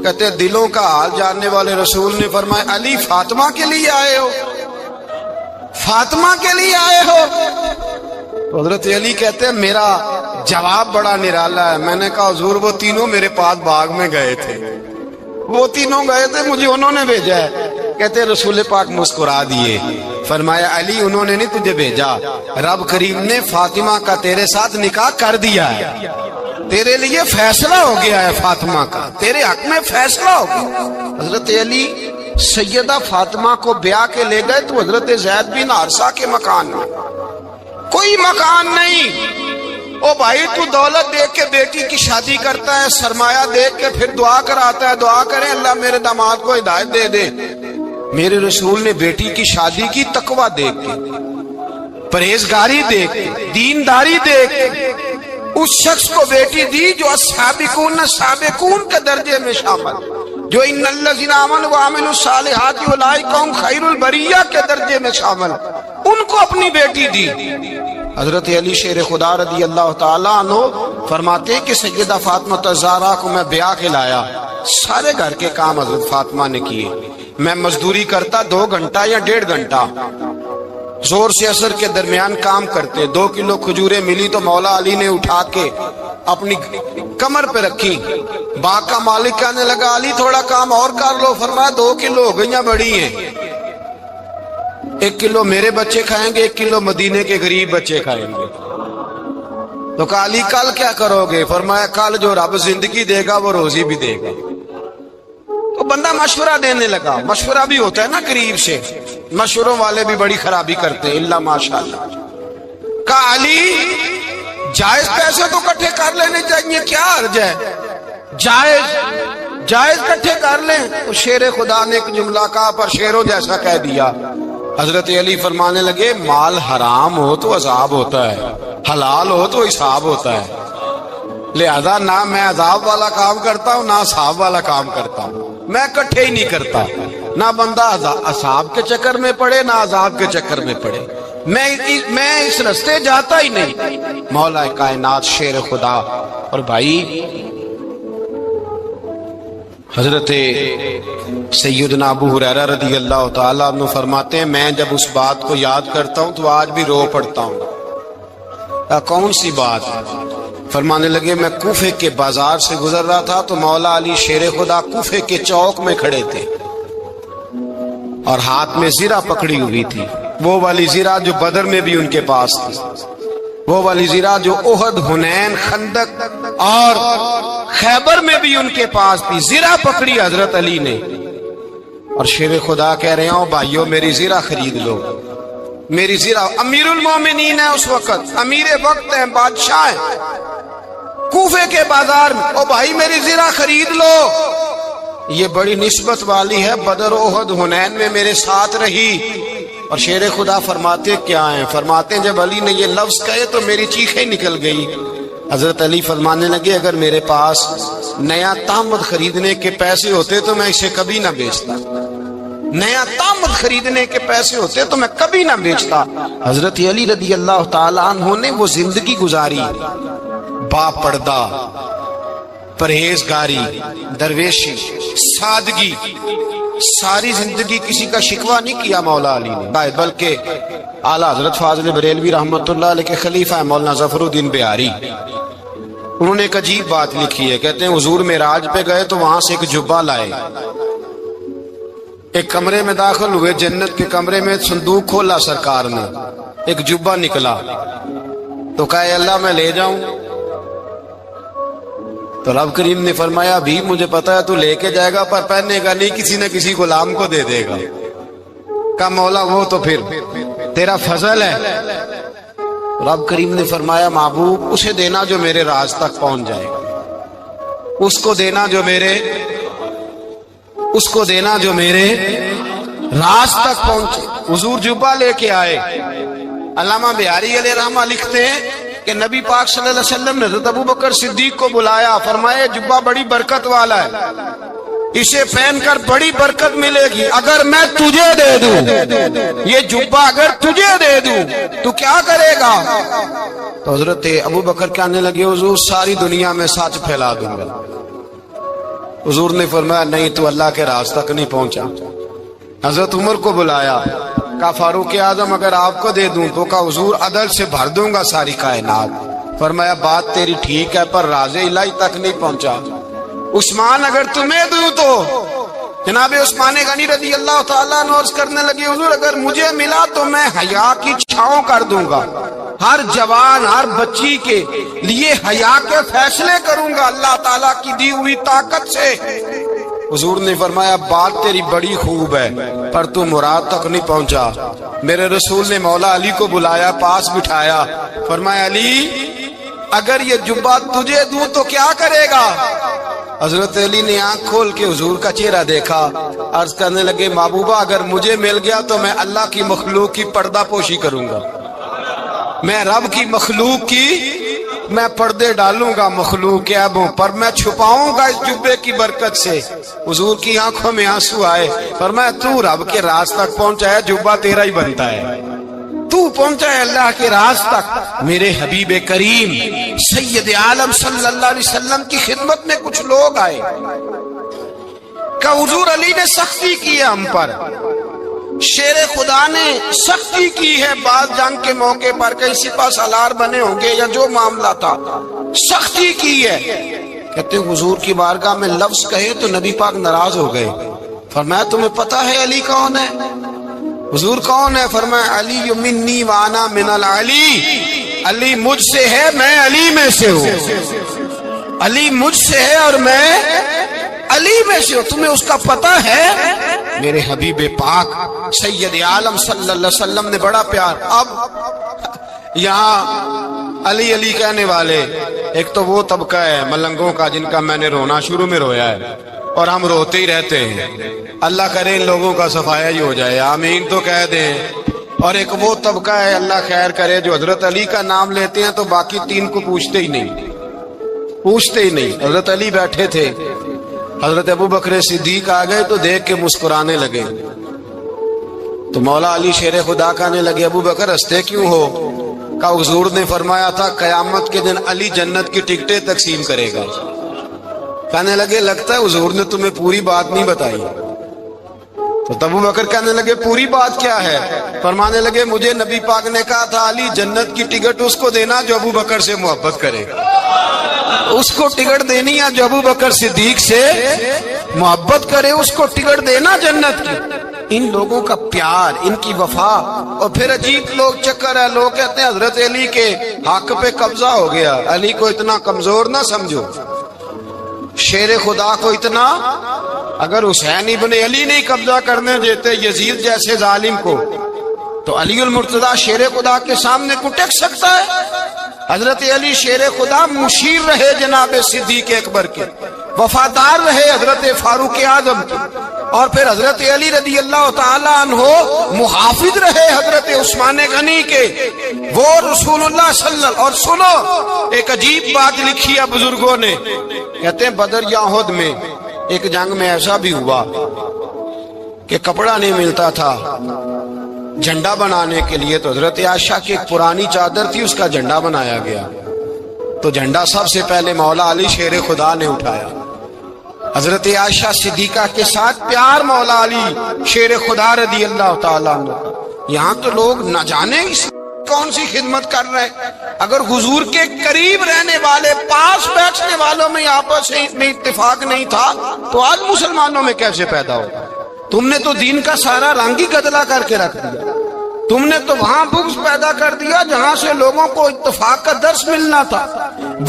کہتے دلوں کا حال جاننے والے رسول نے فرمایا علی فاطمہ کے لیے آئے ہو؟ فاطمہ کے لیے آئے ہو؟ حضرت علی کہتے ہیں میرا جواب بڑا نرالا ہے. میں نے کہا حضور وہ تینوں میرے پاس باغ میں گئے تھے، وہ تینوں گئے تھے، مجھے انہوں نے بھیجا ہے. کہتے رسول پاک مسکرا دیے. فرمایا علی انہوں نے نہیں تجھے بھیجا، رب کریم نے فاطمہ کا تیرے ساتھ نکاح کر دیا ہے، تیرے لیے فیصلہ ہو گیا ہے، فاطمہ کا تیرے حق میں فیصلہ ہو گیا. حضرت علی سیدہ فاطمہ کو بیاہ کے لے گئے تو حضرت زید بن حارثہ کے مکان میں کوئی مکان نہیں. او بھائی تو دولت دیکھ کے بیٹی کی شادی کرتا ہے، سرمایہ دیکھ کے پھر دعا کراتا ہے، دعا کریں اللہ میرے داماد کو ہدایت دے دے. میرے رسول نے بیٹی کی شادی کی تقوی دیکھ کے، پرہیزگاری دیکھ کے، دینداری دیکھ کے اس شخص کو بیٹی دی جو السابقون السابقون کے درجے میں شامل، جو ان الذین آمنوا وعملوا الصالحات اولئک هم خیر البریہ کے درجے میں شامل، ان کو اپنی بیٹی دی. حضرت علی شیر خدا رضی اللہ تعالیٰ عنہ فرماتے ہیں کہ سیدہ فاطمہ الزہرا کو میں بیاہ کے لایا، سارے گھر کے کام حضرت فاطمہ نے کیے. میں مزدوری کرتا 2 گھنٹہ یا 1.5 گھنٹہ، زور سے عصر کے درمیان کام کرتے. 2 کلو کھجوریں ملی تو مولا علی نے اٹھا کے اپنی کمر پہ رکھی. باغ کا مالک کہنے لگا علی تھوڑا کام اور کر لو. فرمایا 2 کلو ہو گئیاں بڑی ہیں، 1 کلو میرے بچے کھائیں گے، 1 کلو مدینے کے غریب بچے کھائیں گے. تو کہا علی کل کیا کرو گے؟ فرمایا کل جو رب زندگی دے گا وہ روزی بھی دے گا. تو بندہ مشورہ دینے لگا. مشورہ بھی ہوتا ہے نا قریب سے، مشوروں والے بھی بڑی خرابی کرتے ہیں اللہ ماشاءاللہ. کہا علی جائز پیسے تو کٹھے کر لینے چاہیے، کیا حرج ہے، جائز کٹھے کر لیں. تو شیر خدا نے ایک جملہ کہا پر شیروں جیسا کہہ دیا. حضرت علی فرمانے لگے مال حرام ہو تو عذاب ہوتا ہے، حلال ہو تو حساب ہوتا ہے، لہذا نہ میں عذاب والا کام کرتا ہوں نہ حساب والا کام کرتا ہوں، میں کٹھے ہی نہیں کرتا. نہ بندہ عذاب کے چکر میں پڑے نہ عذاب کے چکر میں پڑے، میں اس رستے جاتا ہی نہیں. مولا کائنات شیر خدا. اور بھائی حضرت سیدنا ابو ہریرہ رضی اللہ تعالیٰ عنہ فرماتے ہیں میں جب اس بات کو یاد کرتا ہوں تو آج بھی رو پڑتا ہوں. کون سی بات؟ فرمانے لگے میں کوفے کے بازار سے گزر رہا تھا تو مولا علی شیر خدا کوفے کے چوک میں کھڑے تھے اور ہاتھ میں زرہ پکڑی ہوئی تھی، وہ والی زرہ جو بدر میں بھی ان کے پاس تھی، وہ والی زرہ جو احد، حنین، خندق اور خیبر میں بھی ان کے پاس تھی. زرہ پکڑی حضرت علی نے اور شیر خدا کہہ رہے ہوں بھائیو میری زرہ خرید لو. میری زرہ امیر المومنین ہے، اس وقت امیر وقت ہیں، بادشاہ ہیں، کوفے کے بازار میں. او بھائی میری زرہ خرید لو، یہ بڑی نسبت والی ہے، بدر، احد، حنین میں میرے ساتھ رہی. اور شیر خدا فرماتے کیا ہیں؟ فرماتے ہیں جب علی نے یہ لفظ کہے تو میری چیخیں نکل گئی. حضرت علی فرمانے لگے اگر میرے پاس نیا تامد خریدنے کے پیسے ہوتے تو میں اسے کبھی نہ بیچتا. نیا تامت خریدنے کے پیسے ہوتے تو میں کبھی نہ بیچتا۔ حضرت علی رضی اللہ تعالیٰ عنہ نے وہ زندگی گزاری، با پردہ، پرہیزگاری، درویشی، سادگی، ساری زندگی کسی کا شکوہ نہیں کیا مولا علی نے، بلکہ اعلیٰ حضرت فاضل بریلوی رحمت اللہ علیہ کے خلیفہ مولانا ظفر الدین بہاری، انہوں نے ایک عجیب بات لکھی ہے، کہتے ہیں حضور معراج پہ گئے تو وہاں سے ایک جبہ لائے، ایک کمرے میں داخل ہوئے، جنت کے کمرے میں صندوق کھولا سرکار نے، ایک جبہ نکلا تو کہا اے اللہ میں لے جاؤں؟ تو رب کریم نے فرمایا بھی مجھے پتا ہے تو لے کے جائے گا پر پہننے کا نہیں، کسی نہ کسی غلام کو دے دے گا۔ کہا مولا وہ تو پھر تیرا فضل ہے۔ رب کریم نے فرمایا محبوب اسے دینا جو میرے راز تک پہنچ جائے گا، اس کو دینا جو میرے راز تک پہنچے۔ حضور جبہ لے کے آئے۔ علامہ بہاری علیہ رحمہ لکھتے ہیں کہ نبی پاک صلی اللہ علیہ وسلم نے حضرت ابوبکر صدیق کو بلایا، فرمایا جبہ بڑی برکت والا ہے، اسے پہن کر بڑی برکت ملے گی، اگر میں تجھے دے دوں یہ جبہ، اگر تجھے دے دوں تو کیا کرے گا؟ تو حضرت ابوبکر کہنے لگے حضور ساری دنیا میں سچ پھیلا دوں گا۔ حضور نے فرمایا نہیں تو اللہ کے راز تک نہیں پہنچا۔ حضرت عمر کو بلایا، کہا فاروق اعظم اگر آپ کو دے دوں تو کہا حضور عدل سے بھر دوں گا ساری کائنات۔ فرمایا بات تیری ٹھیک ہے پر راز الہی تک نہیں پہنچا۔ عثمان اگر تمہیں دوں تو جناب عثمان غنی رضی اللہ تعالیٰ عنہ عرض کرنے لگے حضور اگر مجھے ملا تو میں حیا کی چھاؤں کر دوں گا، ہر جوان ہر بچی کے لیے حیا کے فیصلے کروں گا اللہ تعالیٰ کی دی ہوئی طاقت سے۔ حضور نے فرمایا بات تیری بڑی خوب ہے پر تو مراد تک نہیں پہنچا۔ میرے رسول نے مولا علی کو بلایا، پاس بٹھایا، فرمایا علی اگر یہ جبہ تجھے دوں تو کیا کرے گا؟ حضرت علی نے آنکھ کھول کے حضور کا چہرہ دیکھا، عرض کرنے لگے محبوبہ اگر مجھے مل گیا تو میں اللہ کی مخلوق کی پردہ پوشی کروں گا، میں رب کی مخلوق کی میں پردے ڈالوں گا مخلوق کے عیبوں پر، میں چھپاؤں گا اس جبے کی برکت سے۔ حضور کی آنکھوں میں آنسو آئے، فرمایا تو رب کے راز تک پہنچا ہے، جبہ تیرا ہی بنتا ہے، تو پہنچا ہے اللہ کے راز تک۔ میرے حبیب کریم سید عالم صلی اللہ علیہ وسلم کی خدمت میں کچھ لوگ آئے کہ حضور علی نے سختی کی ہے ہم پر، شیر خدا نے سختی کی ہے، بعض جنگ کے موقع پر کئی سپہ سالار بنے ہوں گے یا جو معاملہ تھا سختی کی ہے۔ کہتے ہیں حضور کی بارگاہ میں لفظ کہے تو نبی پاک ناراض ہو گئے۔ فرمایا تمہیں پتا ہے علی کون ہے؟ حضور کون ہے؟ فرمایا علی منی وانا من العلی، علی مجھ سے ہے میں علی میں سے ہوں، علی مجھ سے ہے اور میں علی میں سے ہوں، تمہیں اس کا پتہ ہے؟ میرے حبیب پاک سید عالم صلی اللہ علیہ وسلم نے بڑا پیار۔ اب یہاں علی علی کہنے والے ایک تو وہ طبقہ ہے ملنگوں کا جن کا میں نے رونا شروع میں رویا ہے اور ہم روتے ہی رہتے ہیں، اللہ کرے ان لوگوں کا صفایا ہی ہو جائے، آمین تو کہہ دیں۔ اور ایک وہ طبقہ ہے اللہ خیر کرے جو حضرت علی کا نام لیتے ہیں تو باقی تین کو پوچھتے ہی نہیں۔ حضرت علی بیٹھے تھے، حضرت ابوبکر صدیق آ گئے تو دیکھ کے مسکرانے لگے، تو مولا علی شیر خدا کہنے لگے ابوبکر ہنستے کیوں ہو؟ کہ حضور نے فرمایا تھا قیامت کے دن علی جنت کی ٹکٹیں تقسیم کرے گا۔ کہنے لگے لگتا ہے حضور نے تمہیں پوری بات نہیں بتائی۔ تو ابوبکر کہنے لگے پوری بات کیا ہے؟ فرمانے لگے مجھے نبی پاک نے کہا تھا علی جنت کی ٹکٹ اس کو دینا جو ابوبکر سے محبت کرے، اس کو ٹکٹ دینی ہے جو ابوبکر صدیق سے محبت کرے، اس کو ٹکٹ دینا جنت کی۔ ان لوگوں کا پیار، ان کی وفا، اور پھر عجیب لوگ چکر ہے، لوگ کہتے ہیں حضرت علی کے حق پہ قبضہ ہو گیا، علی کو اتنا کمزور نہ سمجھو، شیر خدا کو اتنا، اگر حسین ابن علی نہیں قبضہ کرنے دیتے یزید جیسے ظالم کو تو علی المرتضیٰ شیر خدا کے سامنے کو ٹک سکتا ہے؟ حضرت علی شیر خدا مشیر رہے جناب صدیق اکبر کے، وفادار رہے حضرت فاروق اعظم کے، اور پھر حضرت علی رضی اللہ تعالیٰ عنہ محافظ رہے حضرت عثمان غنی کے، وہ رسول اللہ صلی اللہ علیہ وسلم۔ اور سنو ایک عجیب بات لکھی ہے بزرگوں نے، کہتے ہیں بدر یا احد میں ایک جنگ میں ایسا بھی ہوا کہ کپڑا نہیں ملتا تھا جھنڈا بنانے کے لیے، تو حضرت عائشہ کی ایک پرانی چادر تھی، اس کا جھنڈا بنایا گیا۔ تو جھنڈا سب سے پہلے مولا علی شیر خدا نے اٹھایا۔ حضرت عائشہ صدیقہ کے ساتھ پیار مولا علی شیر خدا رضی اللہ تعالیٰ عنہ۔ یہاں تو لوگ نہ جانے کون سی خدمت کر رہے ہیں۔ اگر حضور کے قریب رہنے والے، پاس بیٹھنے والوں میں آپس میں اتفاق نہیں تھا تو آج مسلمانوں میں کیسے پیدا ہو؟ تم نے تو دین کا سارا رنگ ہی گدلا کر کے رکھ دیا۔ تم نے تو وہاں بغض پیدا کر دیا جہاں سے لوگوں کو اتفاق کا درس ملنا تھا،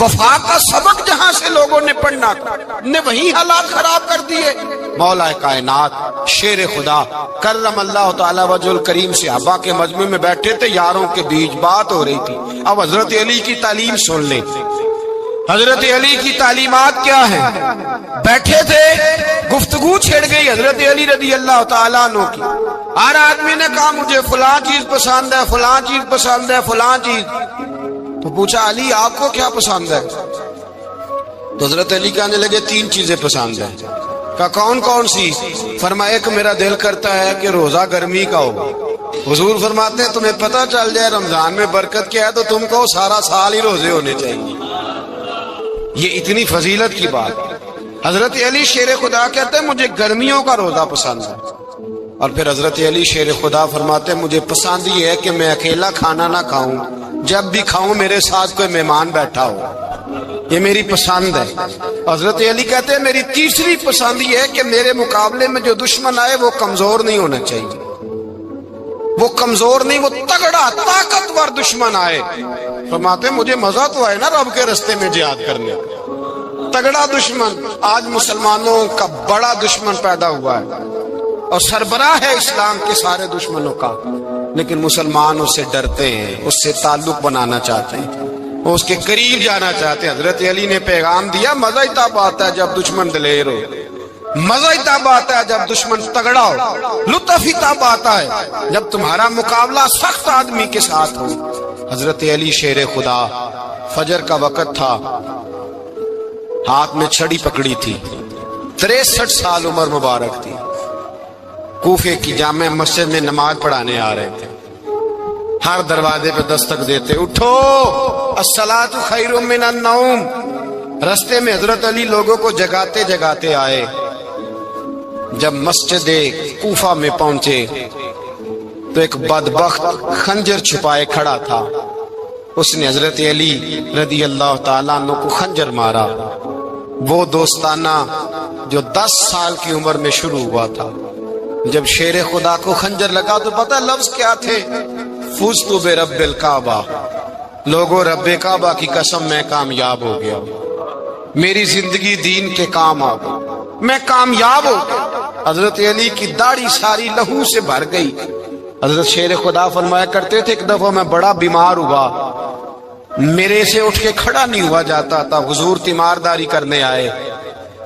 وفا کا سبق جہاں سے لوگوں نے پڑھنا تھا، نے وہی حالات خراب کر دیے۔ مولا کائنات شیر خدا کرم اللہ تعالی وجہ الکریم صحابہ کے مجمع میں بیٹھے تھے، یاروں کے بیچ بات ہو رہی تھی۔ اب حضرت علی کی تعلیم سن لیں، حضرت علی کی تعلیمات کیا ہیں۔ بیٹھے تھے، گفتگو چھڑ گئی حضرت علی رضی اللہ تعالیٰ عنہ کی۔ ہر آدمی نے کہا مجھے فلاں چیز پسند ہے، فلاں چیز پسند ہے، فلاں چیز۔ تو پوچھا علی آپ کو کیا پسند ہے؟ تو حضرت علی کہنے لگے 3 چیزیں پسند ہیں۔ کہا کون کون سی؟ فرمایا کہ میرا دل کرتا ہے کہ روزہ گرمی کا ہو۔ حضور فرماتے ہیں تمہیں پتہ چل جائے رمضان میں برکت کیا ہے تو تم کو سارا سال ہی روزے ہونے چاہیے۔ یہ اتنی فضیلت کی بات۔ حضرت علی شیر خدا کہتے ہیں مجھے گرمیوں کا روزہ پسند ہے۔ اور پھر حضرت علی شیر خدا فرماتے ہیں مجھے پسند یہ ہے کہ میں اکیلا کھانا نہ کھاؤں، جب بھی کھاؤں میرے ساتھ کوئی مہمان بیٹھا ہو، یہ میری پسند ہے۔ حضرت علی کہتے ہیں میری تیسری پسند یہ ہے کہ میرے مقابلے میں جو دشمن آئے وہ کمزور نہیں ہونا چاہیے، وہ کمزور نہیں، وہ تگڑا طاقتور دشمن آئے۔ فرماتے ہیں مجھے مزہ تو آئے نا رب کے رستے میں جہاد کرنے، تگڑا دشمن۔ آج مسلمانوں کا بڑا دشمن پیدا ہوا ہے اور سربراہ ہے اسلام کے سارے دشمنوں کا، لیکن مسلمان اس سے ڈرتے ہیں، اس سے تعلق بنانا چاہتے ہیں، وہ اس کے قریب جانا چاہتے ہیں۔ حضرت علی نے پیغام دیا مزہ ہی تب آتا ہے جب دشمن دلیر ہو، مزہ ہی تب آتا ہے جب دشمن تگڑا ہو، لطف ہی تب آتا ہے جب تمہارا مقابلہ سخت آدمی کے ساتھ ہو۔ حضرت علی شیر خدا، فجر کا وقت تھا، ہاتھ میں چھڑی پکڑی تھی، 63 سال عمر مبارک تھی، کوفے کی جامع مسجد میں نماز پڑھانے آ رہے تھے۔ ہر دروازے پہ دستک دیتے اٹھو الصلاۃ خیر من النوم۔ رستے میں حضرت علی لوگوں کو جگاتے جگاتے آئے۔ جب مسجد کوفہ میں پہنچے تو ایک بدبخت خنجر چھپائے کھڑا تھا، اس نے حضرت علی رضی اللہ تعالیٰ عنہ کو خنجر مارا۔ وہ دوستانہ جو 10 سال کی عمر میں شروع ہوا تھا، جب شیر خدا کو خنجر لگا تو پتہ لفظ کیا تھے؟ فزت برب الکعبہ، لوگوں رب کعبہ کی قسم میں کامیاب ہو گیا، میری زندگی دین کے کام آ گئی، میں کامیاب ہو گیا۔ حضرت علی کی داڑھی ساری لہو سے بھر گئی۔ حضرت شیر خدا فرمایا کرتے تھے ایک دفعہ میں بڑا بیمار ہوا، میرے سے اٹھ کے کھڑا نہیں ہوا جاتا تھا، حضور تیمارداری کرنے آئے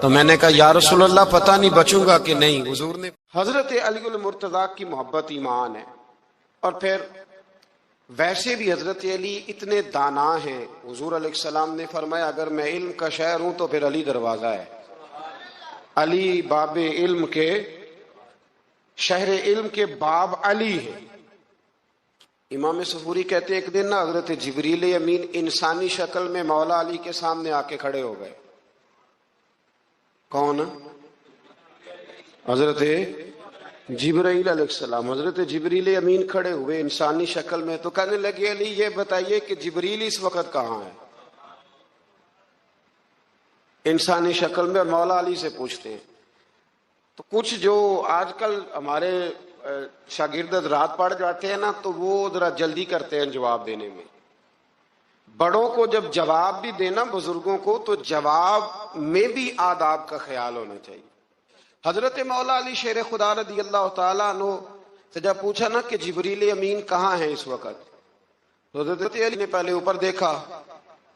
تو میں نے کہا یا رسول اللہ پتہ نہیں بچوں گا کہ نہیں۔ حضور نے، حضرت علی المرتضیٰ کی محبت ایمان ہے۔ اور پھر ویسے بھی حضرت علی اتنے دانا ہیں، حضور علیہ السلام نے فرمایا اگر میں علم کا شہر ہوں تو پھر علی دروازہ ہے۔ علی باب علم کے، شہر علم کے باب علی ہے۔ امام صفوری کہتے ہیں ایک دن نا حضرت جبریل امین انسانی شکل میں مولا علی کے سامنے آ کے کھڑے ہو گئے۔ کون؟ حضرت جبرائیل علیہ السلام۔ حضرت جبریل امین کھڑے ہوئے انسانی شکل میں، تو کہنے لگے علی یہ بتائیے کہ جبریل اس وقت کہاں ہے؟ انسانی شکل میں، اور مولا علی سے پوچھتے ہیں۔ تو کچھ جو آج کل ہمارے شاگرد رات پڑھ جاتے ہیں نا تو وہ ذرا جلدی کرتے ہیں جواب دینے میں۔ بڑوں کو جب جواب بھی دینا بزرگوں کو تو جواب میں بھی آداب کا خیال ہونا چاہیے۔ حضرت مولا علی شیر خدا رضی اللہ تعالیٰ عنہ سے جب پوچھا نا کہ جبریل امین کہاں ہیں اس وقت، تو حضرت علی نے پہلے اوپر دیکھا،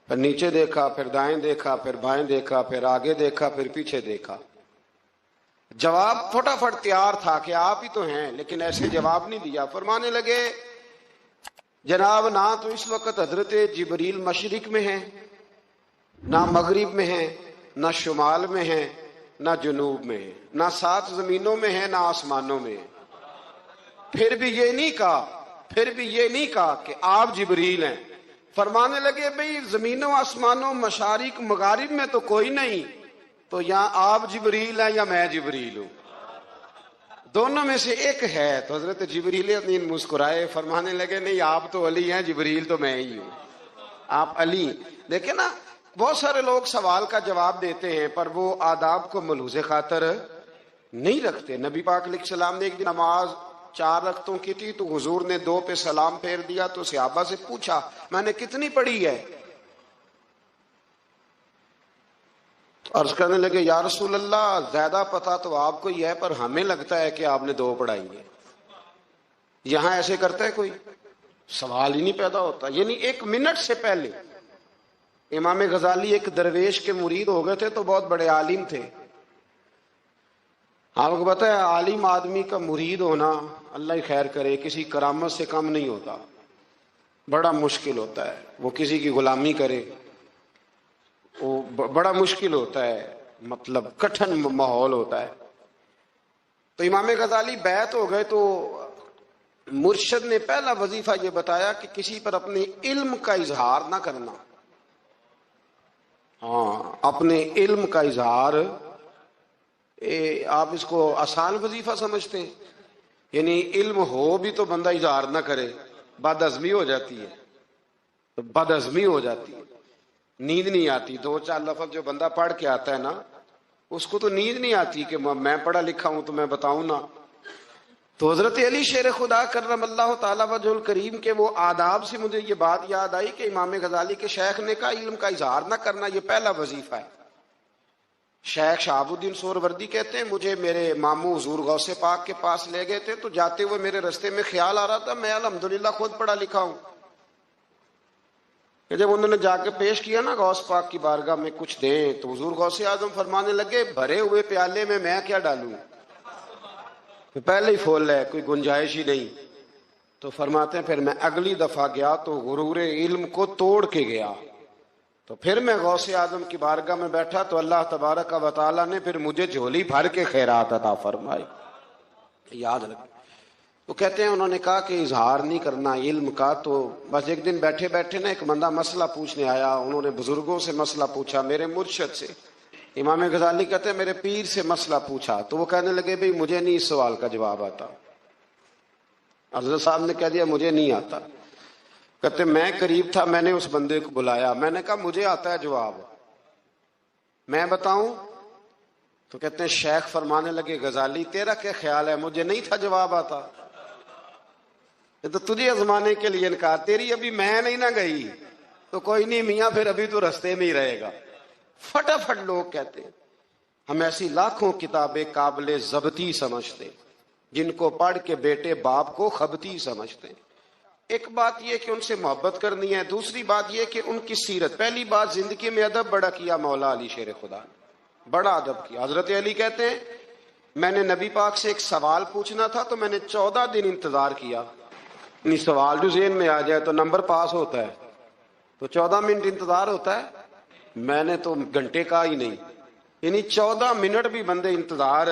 پھر نیچے دیکھا، پھر دائیں دیکھا، پھر بائیں دیکھا، پھر آگے دیکھا، پھر پیچھے دیکھا۔ جواب فٹافٹ تیار تھا کہ آپ ہی تو ہیں، لیکن ایسے جواب نہیں دیا۔ فرمانے لگے جناب نہ تو اس وقت حضرت جبریل مشرق میں ہیں، نہ مغرب میں ہیں، نہ شمال میں ہیں، نہ جنوب میں ہے، نہ 7 زمینوں میں ہے، نہ آسمانوں میں ہے۔ پھر بھی یہ نہیں کہا کہ آپ جبریل ہیں۔ فرمانے لگے بھئی زمینوں آسمانوں مشارق مغارب میں تو کوئی نہیں، تو یہاں آپ جبریل ہیں یا میں جبریل ہوں؟ دونوں میں سے ایک ہے۔ تو حضرت جبریل امین مسکرائے، فرمانے لگے نہیں، آپ تو علی ہیں، جبریل تو میں ہی ہوں، آپ علی۔ دیکھیں نا، بہت سارے لوگ سوال کا جواب دیتے ہیں پر وہ آداب کو ملحوظ خاطر نہیں رکھتے۔ نبی پاک علیہ السلام نے ایک دن نماز 4 رکعتوں کی تھی تو حضور نے 2 پہ سلام پھیر دیا، تو صحابہ سے پوچھا میں نے کتنی پڑھی ہے؟ عرض کرنے لگے یا رسول اللہ زیادہ پتا تو آپ کو ہی ہے، پر ہمیں لگتا ہے کہ آپ نے 2 پڑھائی ہے۔ یہاں ایسے کرتا ہے کوئی؟ سوال ہی نہیں پیدا ہوتا۔ یعنی 1 منٹ سے پہلے امام غزالی ایک درویش کے مرید ہو گئے تھے تو بہت بڑے عالم تھے۔ آپ کو پتہ ہے عالم آدمی کا مرید ہونا، اللہ ہی خیر کرے، کسی کرامت سے کم نہیں ہوتا، بڑا مشکل ہوتا ہے۔ وہ کسی کی غلامی کرے، وہ بڑا مشکل ہوتا ہے، مطلب کٹھن ماحول ہوتا ہے۔ تو امام غزالی بیعت ہو گئے تو مرشد نے پہلا وظیفہ یہ بتایا کہ کسی پر اپنے علم کا اظہار نہ کرنا۔ ہاں، اپنے علم کا اظہار، آپ اس کو آسان وظیفہ سمجھتے ہیں؟ یعنی علم ہو بھی تو بندہ اظہار نہ کرے، بد ہضمی ہو جاتی ہے، بد ہضمی ہو جاتی ہے، نیند نہیں آتی۔ 2-4 لفظ جو بندہ پڑھ کے آتا ہے نا، اس کو تو نیند نہیں آتی کہ میں پڑھا لکھا ہوں تو میں بتاؤں نا۔ تو حضرت علی شیر خدا کرم اللہ تعالی وجہ الکریم کے وہ آداب سے مجھے یہ بات یاد آئی کہ امام غزالی کے شیخ نے کہا علم کا اظہار نہ کرنا یہ پہلا وظیفہ ہے۔ شیخ شہاب الدین سہروردی کہتے ہیں مجھے میرے ماموں حضور غوث پاک کے پاس لے گئے تھے، تو جاتے ہوئے میرے رستے میں خیال آ رہا تھا میں الحمدللہ خود پڑھا لکھا ہوں، کہ جب انہوں نے جا کے پیش کیا نا غوث پاک کی بارگاہ میں کچھ دیں، تو حضور غوث اعظم فرمانے لگے بھرے ہوئے پیالے میں کیا ڈالوں، پہلے ہی فول ہے، کوئی گنجائش ہی نہیں۔ تو فرماتے ہیں پھر میں اگلی دفعہ گیا تو غرور علم کو توڑ کے گیا، تو پھر میں غوث اعظم کی بارگاہ میں بیٹھا تو اللہ تبارک و تعالیٰ نے پھر مجھے جھولی بھر کے خیرات عطا فرمائی۔ یاد رکھ۔ وہ کہتے ہیں انہوں نے کہا کہ اظہار نہیں کرنا علم کا، تو بس ایک دن بیٹھے بیٹھے نا ایک بندہ مسئلہ پوچھنے آیا، انہوں نے بزرگوں سے مسئلہ پوچھا، میرے مرشد سے، امام غزالی کہتے ہیں میرے پیر سے مسئلہ پوچھا، تو وہ کہنے لگے بھئی مجھے نہیں اس سوال کا جواب آتا۔ حضرت صاحب نے کہہ دیا مجھے نہیں آتا۔ کہتے میں قریب تھا، میں نے اس بندے کو بلایا، میں نے کہا مجھے آتا ہے جواب، میں بتاؤں؟ تو کہتے ہیں شیخ فرمانے لگے غزالی تیرا کیا خیال ہے مجھے نہیں تھا جواب آتا؟ یہ تو تجھے آزمانے کے لیے انکار، تیری ابھی میں نہیں نہ گئی تو کوئی نہیں میاں، پھر ابھی تو رستے میں ہی رہے گا۔ فٹافٹ لوگ کہتے ہیں ہم ایسی لاکھوں کتابیں قابل ضبطی سمجھتے جن کو پڑھ کے بیٹے باپ کو خبتی سمجھتے۔ ایک بات یہ کہ ان سے محبت کرنی ہے، دوسری بات یہ کہ ان کی سیرت، پہلی بات زندگی میں ادب بڑا کیا مولا علی شیر خدا نے، بڑا ادب کیا۔ حضرت علی کہتے ہیں میں نے نبی پاک سے ایک سوال پوچھنا تھا تو میں نے 14 دن انتظار کیا، یعنی سوال جو ذہن میں آ جائے تو نمبر پاس ہوتا ہے، تو 14 منٹ انتظار ہوتا ہے، میں نے تو گھنٹے کا ہی نہیں، یعنی 14 منٹ بھی بندے انتظار،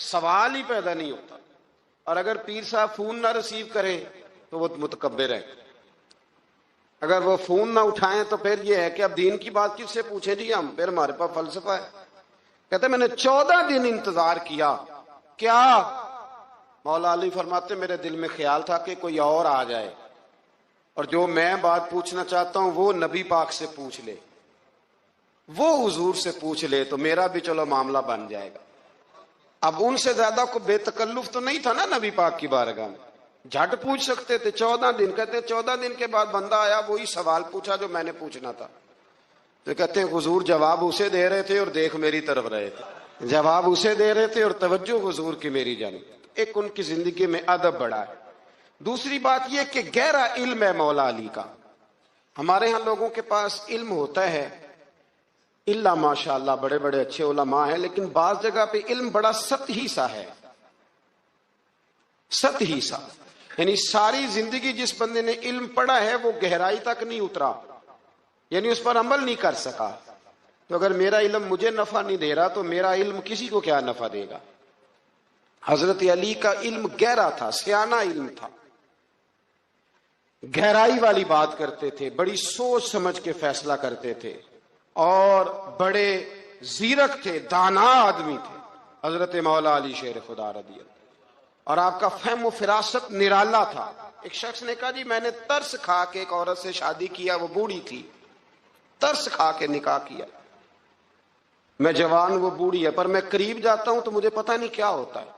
سوال ہی پیدا نہیں ہوتا۔ اور اگر پیر صاحب فون نہ ریسیو کریں تو وہ متکبر ہے، اگر وہ فون نہ اٹھائیں تو پھر یہ ہے کہ اب دین کی بات کس سے پوچھیں جی ہم، پھر ہمارے پاس فلسفہ ہے۔ کہتے میں نے 14 دن انتظار کیا، کیا؟ مولا علی فرماتے میرے دل میں خیال تھا کہ کوئی اور آ جائے اور جو میں بات پوچھنا چاہتا ہوں وہ نبی پاک سے پوچھ لے، وہ حضور سے پوچھ لے تو میرا بھی چلو معاملہ بن جائے گا۔ اب ان سے زیادہ کو بے تکلف تو نہیں تھا نا نبی پاک کی بارگاہ میں، جھٹ پوچھ سکتے تھے۔ 14 دن، کہتے 14 دن کے بعد بندہ آیا، وہی سوال پوچھا جو میں نے پوچھنا تھا، تو کہتے ہیں حضور جواب اسے دے رہے تھے اور دیکھ میری طرف رہے تھے، جواب اسے دے رہے تھے اور توجہ حضور کی میری جانب۔ ایک ان کی زندگی میں ادب بڑا ہے، دوسری بات یہ کہ گہرا علم ہے مولا علی کا۔ ہمارے ہاں لوگوں کے پاس علم ہوتا ہے، اللہ ماشاء اللہ بڑے بڑے اچھے علماء ہیں، لیکن بعض جگہ پہ علم بڑا سطحی سا ہے، سطحی سا، یعنی ساری زندگی جس بندے نے علم پڑھا ہے وہ گہرائی تک نہیں اترا، یعنی اس پر عمل نہیں کر سکا۔ تو اگر میرا علم مجھے نفع نہیں دے رہا تو میرا علم کسی کو کیا نفع دے گا؟ حضرت علی کا علم گہرا تھا، سیانہ علم تھا، گہرائی والی بات کرتے تھے، بڑی سوچ سمجھ کے فیصلہ کرتے تھے، اور بڑے زیرک تھے، دانا آدمی تھے حضرت مولا علی شیر خدا رضی اللہ۔ اور آپ کا فہم و فراست نرالا تھا۔ ایک شخص نے کہا جی میں نے ترس کھا کے ایک عورت سے شادی کیا، وہ بوڑھی تھی، ترس کھا کے نکاح کیا، میں جوان وہ بوڑھی ہے، پر میں قریب جاتا ہوں تو مجھے پتہ نہیں کیا ہوتا ہے،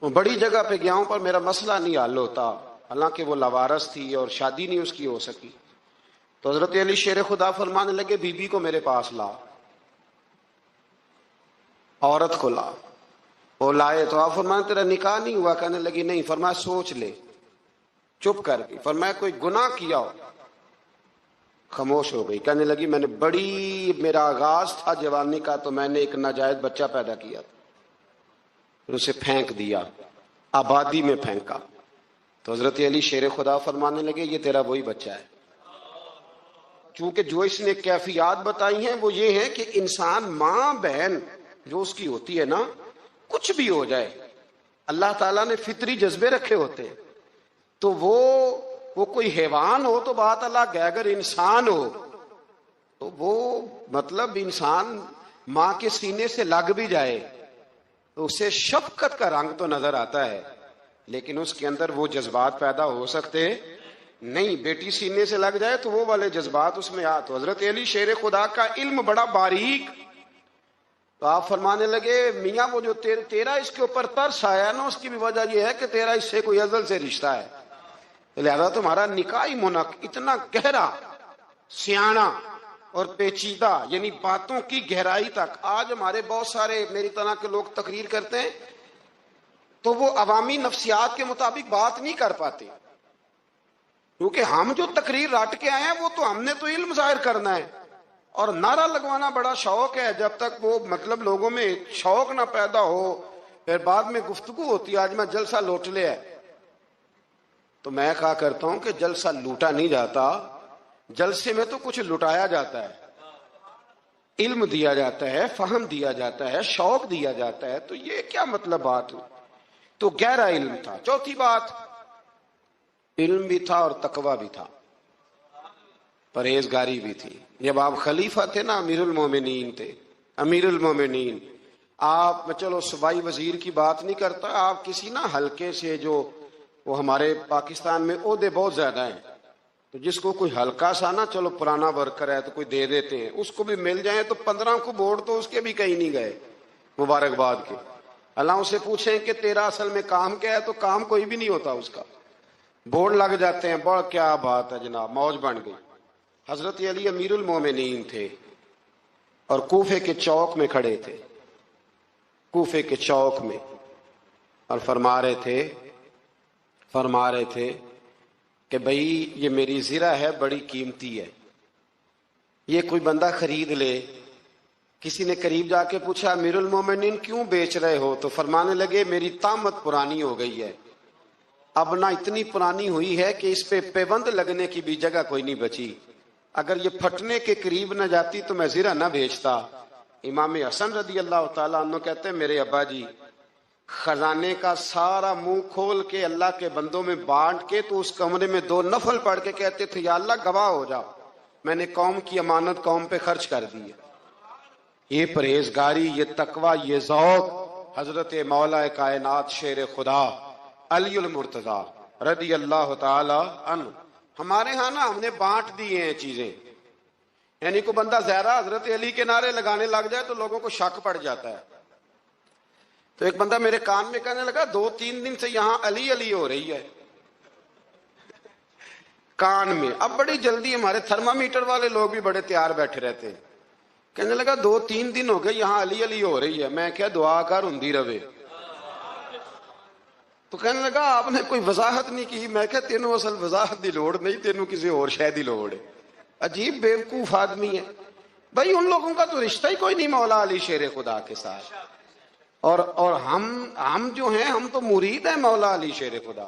وہ بڑی جگہ پہ گیا ہوں پر میرا مسئلہ نہیں حل ہوتا، حالانکہ وہ لاوارث تھی اور شادی نہیں اس کی ہو سکی۔ تو حضرت علی شیر خدا فرمانے لگے بی بی کو میرے پاس لا، عورت کو لا۔ وہ لائے تو آپ فرمانے تیرا نکاح نہیں ہوا؟ کہنے لگی نہیں۔ فرمایا سوچ لے، چپ کر گئی۔ فرمایا کوئی گناہ کیا ہو؟ خاموش ہو گئی۔ کہنے لگی میں نے میرا آغاز تھا جوانی کا تو میں نے ایک ناجائز بچہ پیدا کیا تھا، پھر اسے پھینک دیا، آبادی میں پھینکا۔ تو حضرت علی شیر خدا فرمانے لگے یہ تیرا وہی بچہ ہے۔ چونکہ جو اس نے کیفیات بتائی ہیں وہ یہ ہے کہ انسان ماں بہن جو اس کی ہوتی ہے نا، کچھ بھی ہو جائے، اللہ تعالیٰ نے فطری جذبے رکھے ہوتے ہیں، تو وہ کوئی حیوان ہو تو بات الگ ہے، اگر انسان ہو تو وہ مطلب انسان ماں کے سینے سے لگ بھی جائے تو اسے شفقت کا رنگ تو نظر آتا ہے، لیکن اس کے اندر وہ جذبات پیدا ہو سکتے نہیں۔ بیٹی سینے سے لگ جائے تو وہ والے جذبات اس میں تو حضرت علی شیر خدا کا علم بڑا باریک۔ تو آپ فرمانے لگے میاں وہ جو تیرا اس کے اوپر ترس آیا نا، اس کی بھی وجہ یہ ہے کہ تیرا اس سے کوئی ازل سے رشتہ ہے، لہذا تمہارا نکاحی منق اتنا گہرا، سیاںہ اور پیچیدہ، یعنی باتوں کی گہرائی تک۔ آج ہمارے بہت سارے میری طرح کے لوگ تقریر کرتے ہیں تو وہ عوامی نفسیات کے مطابق بات نہیں کر پاتے، کیونکہ ہم جو تقریر رٹ کے آئے ہیں وہ تو ہم نے تو علم ظاہر کرنا ہے، اور نعرہ لگوانا بڑا شوق ہے، جب تک وہ مطلب لوگوں میں شوق نہ پیدا ہو پھر بعد میں گفتگو ہوتی ہے آج میں جلسہ لوٹ لیا ہے۔ تو میں کہا کرتا ہوں کہ جلسہ لوٹا نہیں جاتا، جلسے میں تو کچھ لٹایا جاتا ہے، علم دیا جاتا ہے، فہم دیا جاتا ہے، شوق دیا جاتا ہے۔ تو یہ کیا مطلب بات ہوئی؟ تو گہرا علم تھا۔ چوتھی بات، علم بھی تھا اور تقوی بھی تھا، پرہیزگاری بھی تھی۔ جب آپ خلیفہ تھے نا، امیر المومنین تھے، امیر المومنین، آپ چلو صوبائی وزیر کی بات نہیں کرتا، آپ کسی نا حلقے سے، جو وہ ہمارے پاکستان میں عہدے بہت زیادہ ہیں، تو جس کو کوئی ہلکا سا نا چلو پرانا ورکر ہے تو کوئی دے دیتے ہیں، اس کو بھی مل جائیں تو 15 کو ووٹ تو اس کے بھی کہیں نہیں گئے مبارکباد کے۔ اللہ سے پوچھیں کہ تیرا اصل میں کام کیا ہے تو کام کوئی بھی نہیں ہوتا اس کا، بورڈ لگ جاتے ہیں، بڑا کیا بات ہے جناب، موج بن گئی۔ حضرت علی امیر المومنین تھے اور کوفے کے چوک میں کھڑے تھے، کوفے کے چوک میں، اور فرما رہے تھے کہ بھئی یہ میری زرہ ہے، بڑی قیمتی ہے، یہ کوئی بندہ خرید لے۔ کسی نے قریب جا کے پوچھا امیر المومنین کیوں بیچ رہے ہو؟ تو فرمانے لگے میری طامت پرانی ہو گئی ہے، اب نہ اتنی پرانی ہوئی ہے کہ اس پہ پیوند لگنے کی بھی جگہ کوئی نہیں بچی، اگر یہ پھٹنے کے قریب نہ جاتی تو میں زرہ نہ بیچتا۔ امام حسن رضی اللہ تعالیٰ عنہ کہتے ہیں میرے ابا جی خزانے کا سارا منہ کھول کے اللہ کے بندوں میں بانٹ کے تو اس کمرے میں 2 نفل پڑھ کے کہتے تھے یا اللہ گواہ ہو جا، میں نے قوم کی امانت قوم پہ خرچ کر دی ہے۔ یہ پرہیزگاری، یہ تقوی، یہ ذوق حضرت مولا کائنات شیر خدا علی المرتضیٰ رضی اللہ تعالی عنہ۔ ہمارے ہاں نا ہم نے بانٹ دی ہیں چیزیں، یعنی کوئی بندہ زہرا حضرت علی کے نعرے لگانے لگ جائے تو لوگوں کو شک پڑ جاتا ہے۔ تو ایک بندہ میرے کان میں کہنے لگا 2-3 دن سے یہاں علی علی ہو رہی ہے کان میں۔ اب بڑی جلدی ہمارے تھرمامیٹر والے لوگ بھی بڑے تیار بیٹھے رہتے ہیں، کہنے لگا 2-3 دن ہو گئے یہاں علی علی ہو رہی ہے۔ میں کیا دعا کر ہندی رہے۔ تو کہنے لگا آپ نے کوئی وضاحت نہیں کی۔ میں کہا تینوں اصل وضاحت دی لوڑ نہیں، تینوں کسی اور شے دی لوڑ ہے۔ عجیب بیوقوف آدمی ہے بھائی، ان لوگوں کا تو رشتہ ہی کوئی نہیں مولا علی شیر خدا کے ساتھ، اور ہم جو ہیں ہم تو مرید ہیں مولا علی شیر خدا۔